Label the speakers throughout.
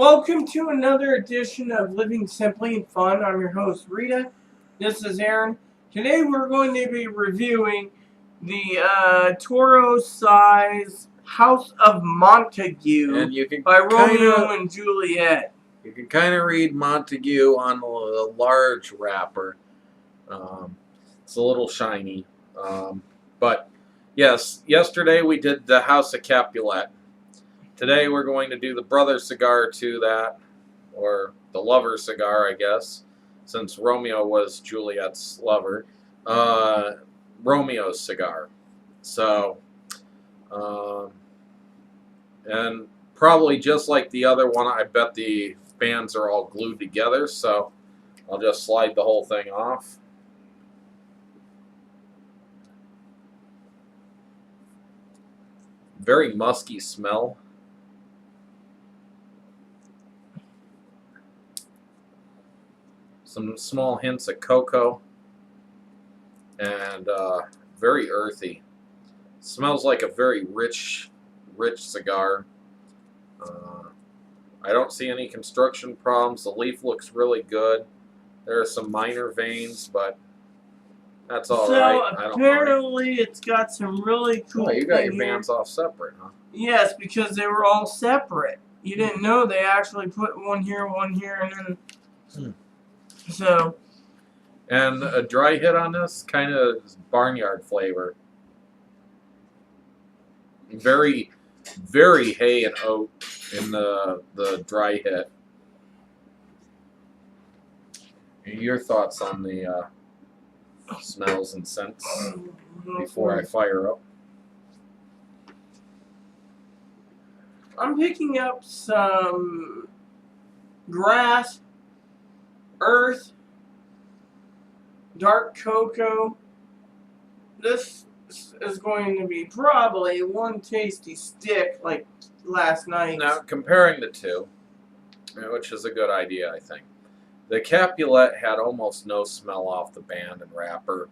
Speaker 1: Welcome to another edition of Living Simply and Fun. I'm your host, Rita. This is Aaron. Today we're going to be reviewing the Toro size House of Montague
Speaker 2: And you can
Speaker 1: by Romeo and Juliet.
Speaker 2: You can kind of read Montague on the large wrapper. It's a little shiny. But yes, yesterday we did the House of Capulet. Today we're going to do the brother cigar to that, or the lover cigar, I guess, since Romeo was Juliet's lover. Romeo's cigar. So, and probably just like the other one, I bet the bands are all glued together, so I'll just slide the whole thing off. Very musky smell. Some small hints of cocoa, and very earthy. Smells like a very rich cigar. I don't see any construction problems. The leaf looks really good. There are some minor veins, but that's all right. I don't
Speaker 1: apparently it's got some really cool.
Speaker 2: Oh, you got your bands off separate, huh?
Speaker 1: Yes, because they were all separate. You didn't know they actually put one here, and then. So.
Speaker 2: And a dry hit on this, kind of barnyard flavor. Very, very hay and oat in the dry hit. Your thoughts on the smells and scents before I fire up?
Speaker 1: I'm picking up some grass, earth, dark cocoa. This is going to be probably one tasty stick like last night.
Speaker 2: Now, comparing the two, which is a good idea, I think. The Capulet had almost no smell off the band and wrapper.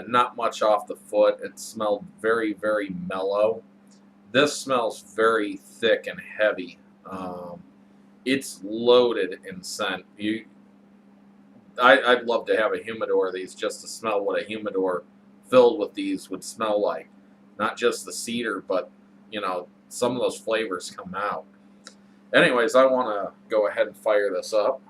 Speaker 2: Not much off the foot. It smelled very, very mellow. This smells very thick and heavy. It's loaded in scent. I'd love to have a humidor of these just to smell what a humidor filled with these would smell like. Not just the cedar, but, you know, some of those flavors come out. Anyways, I want to go ahead and fire this up.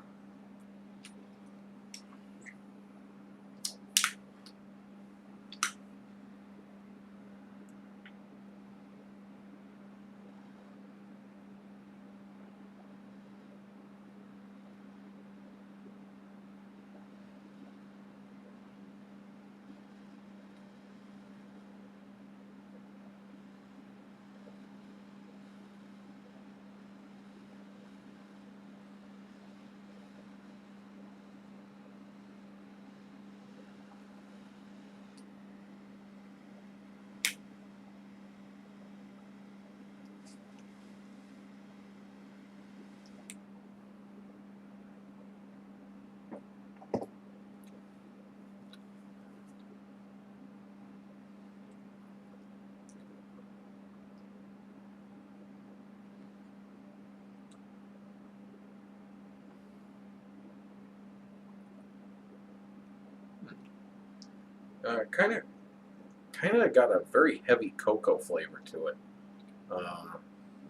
Speaker 2: Kind of got a very heavy cocoa flavor to it,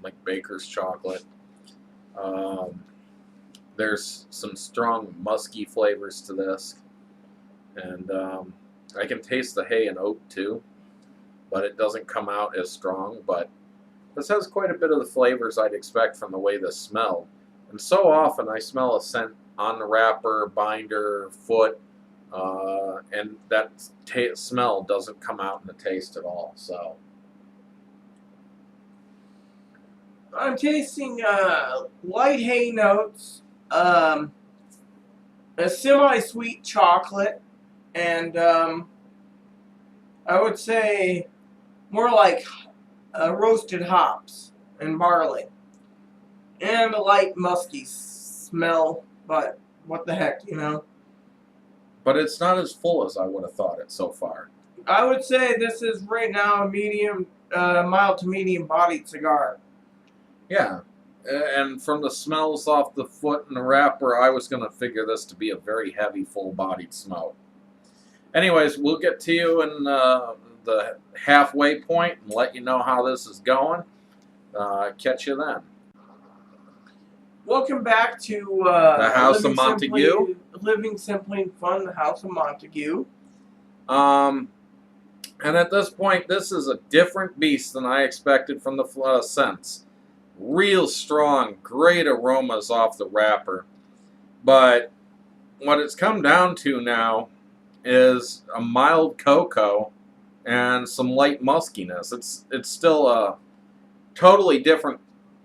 Speaker 2: like baker's chocolate. There's some strong musky flavors to this, and I can taste the hay and oat too, but it doesn't come out as strong. But this has quite a bit of the flavors I'd expect from the way this smelled. And so often I smell a scent on the wrapper, binder, foot, and that smell doesn't come out in the taste at all. So
Speaker 1: I'm tasting light hay notes, a semi-sweet chocolate, and I would say more like roasted hops and barley, and a light musky smell, but what the heck, you know.
Speaker 2: But it's not as full as I would have thought it so far.
Speaker 1: I would say this is right now a medium, mild to medium bodied cigar.
Speaker 2: Yeah, and from the smells off the foot and the wrapper, I was going to figure this to be a very heavy, full-bodied smoke. Anyways, we'll get to you in the halfway point and let you know how this is going. Catch you then.
Speaker 1: Welcome back to
Speaker 2: The House of Montague.
Speaker 1: Living Simply and Fun, the House of Montague.
Speaker 2: And at this point, this is a different beast than I expected from the scents. Real strong, great aromas off the wrapper. But what it's come down to now is a mild cocoa and some light muskiness. It's still a totally different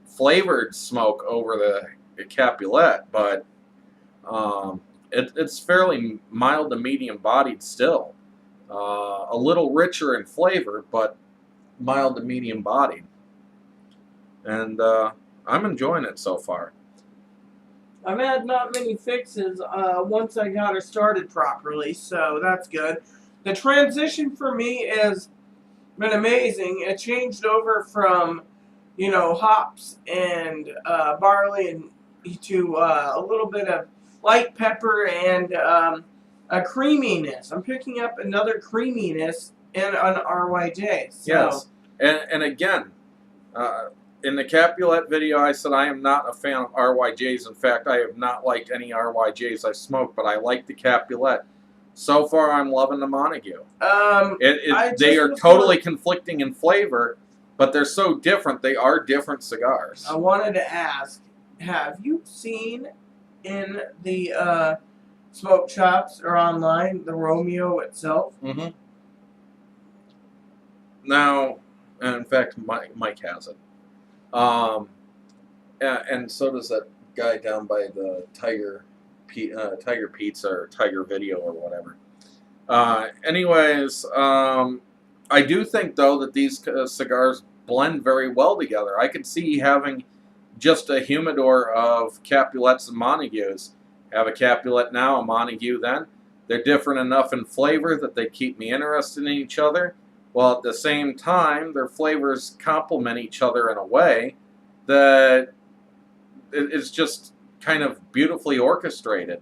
Speaker 2: flavored smoke over the Capulet, but it's fairly mild to medium bodied still. A little richer in flavor, but mild to medium bodied. And I'm enjoying it so far.
Speaker 1: I've had not many fixes once I got her started properly, so that's good. The transition for me has been amazing. It changed over from, hops and barley and to a little bit of light pepper and a creaminess. I'm picking up another creaminess in an RYJ. So.
Speaker 2: Yes, and again, in the Capulet video, I said I am not a fan of RYJs. In fact, I have not liked any RYJs I've smoked, but I like the Capulet. So far, I'm loving the Montague. They are totally conflicting in flavor, but they're so different. They are different cigars.
Speaker 1: I wanted to ask, have you seen in the smoke shops or online the Romeo itself?
Speaker 2: Mm-hmm. Now, in fact, Mike has it. And so does that guy down by the Tiger Pizza or Tiger Video or whatever. Anyways, I do think, though, that these cigars blend very well together. I could see having just a humidor of Capulets and Montagues. Have a Capulet now, a Montague then. They're different enough in flavor that they keep me interested in each other, while at the same time, their flavors complement each other in a way that it's just kind of beautifully orchestrated.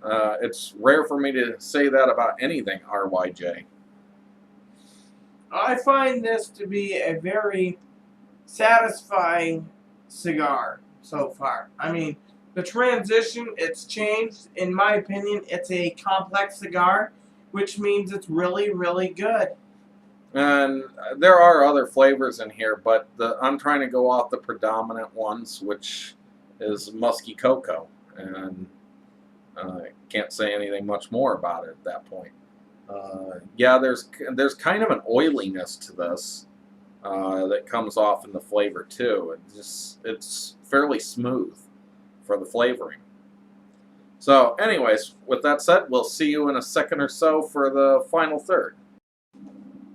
Speaker 2: It's rare for me to say that about anything RYJ.
Speaker 1: I find this to be a very satisfying cigar so far. I mean, the transition, it's changed. In my opinion, it's a complex cigar, which means it's really, really good.
Speaker 2: And there are other flavors in here, but I'm trying to go off the predominant ones, which is musky cocoa. And I can't say anything much more about it at that point. Yeah, there's kind of an oiliness to this that comes off in the flavor too. It's fairly smooth for the flavoring. So anyways, with that said, we'll see you in a second or so for the final third.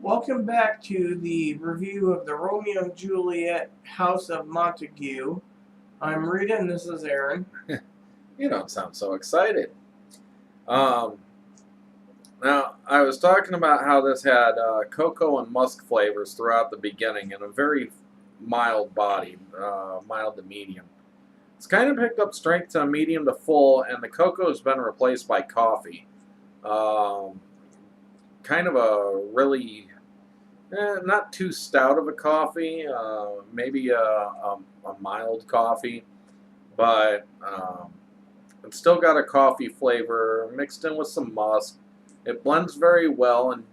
Speaker 1: Welcome back to the review of the Romeo and Juliet House of Montague. I'm Rita and this is Aaron.
Speaker 2: You don't sound so excited. Now, I was talking about how this had cocoa and musk flavors throughout the beginning and a very mild body, mild to medium. It's kind of picked up strength to medium to full, and the cocoa has been replaced by coffee. Kind of a really, not too stout of a coffee, maybe a mild coffee, but it's still got a coffee flavor mixed in with some musk. It blends very well, and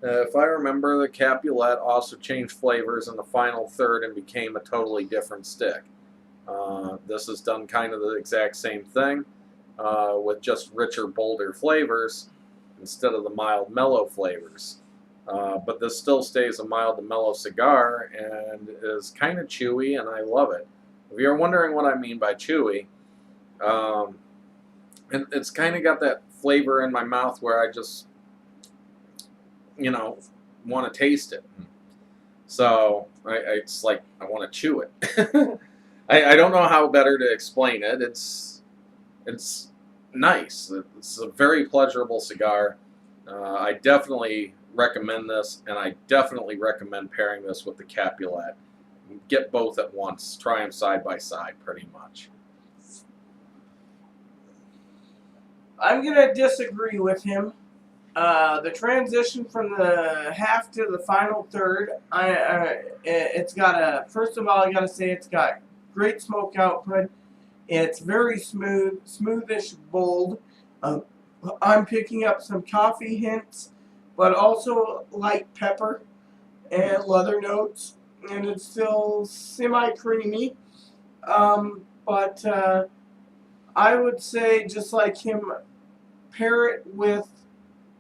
Speaker 2: if I remember, the Capulet also changed flavors in the final third and became a totally different stick. This has done kind of the exact same thing with just richer, bolder flavors instead of the mild, mellow flavors. But this still stays a mild to mellow cigar and is kind of chewy, and I love it. If you're wondering what I mean by chewy, it's kind of got that flavor in my mouth where I just, want to taste it. So it's like I want to chew it. I don't know how better to explain it. It's nice. It's a very pleasurable cigar. I definitely recommend this, and I definitely recommend pairing this with the Capulet. get both at once. Try them side by side, pretty much.
Speaker 1: I'm going to disagree with him. The transition from the half to the final third, it's got a, first of all, I got to say it's got great smoke output. It's very smooth, smoothish, bold. I'm picking up some coffee hints, but also light pepper and leather notes, and it's still semi-creamy. But I would say, just like him, pair it with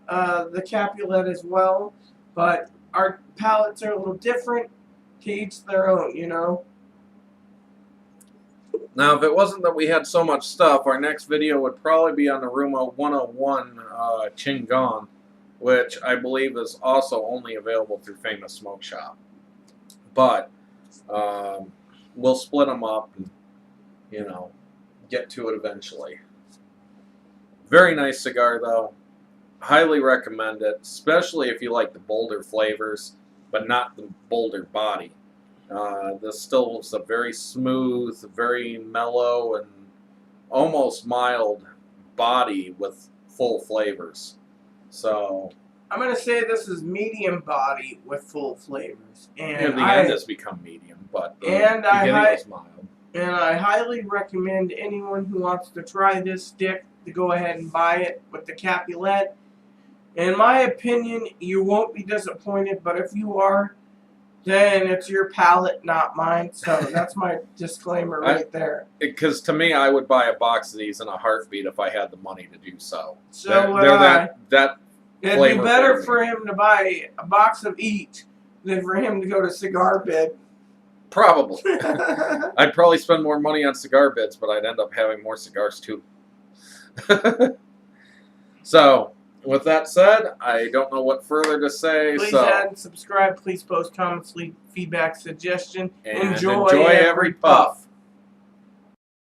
Speaker 1: the Capulet as well, but our palates are a little different, to each their own, you know.
Speaker 2: Now, if it wasn't that we had so much stuff, our next video would probably be on the Romeo 101 Chingon, which I believe is also only available through Famous Smoke Shop. But we'll split them up and, you know, get to it eventually. Very nice cigar, though. Highly recommend it, especially if you like the bolder flavors, but not the bolder body. This still is a very smooth, very mellow, and almost mild body with full flavors. So
Speaker 1: I'm going to say this is medium body with full flavors. And
Speaker 2: in the end, it's become medium, but the beginning was mild.
Speaker 1: And I highly recommend anyone who wants to try this stick to go ahead and buy it with the Capulet. In my opinion, you won't be disappointed, but if you are, then it's your palate, not mine. So that's my disclaimer right there.
Speaker 2: Because to me, I would buy a box of these in a heartbeat if I had the money to do so.
Speaker 1: So it'd be better for him to buy a box of each than for him to go to Cigar Bid.
Speaker 2: Probably. I'd probably spend more money on cigar bits, but I'd end up having more cigars too. So, with that said, I don't know what further to say.
Speaker 1: Please add and subscribe. Please post comments, leave feedback, suggestion.
Speaker 2: And enjoy every puff.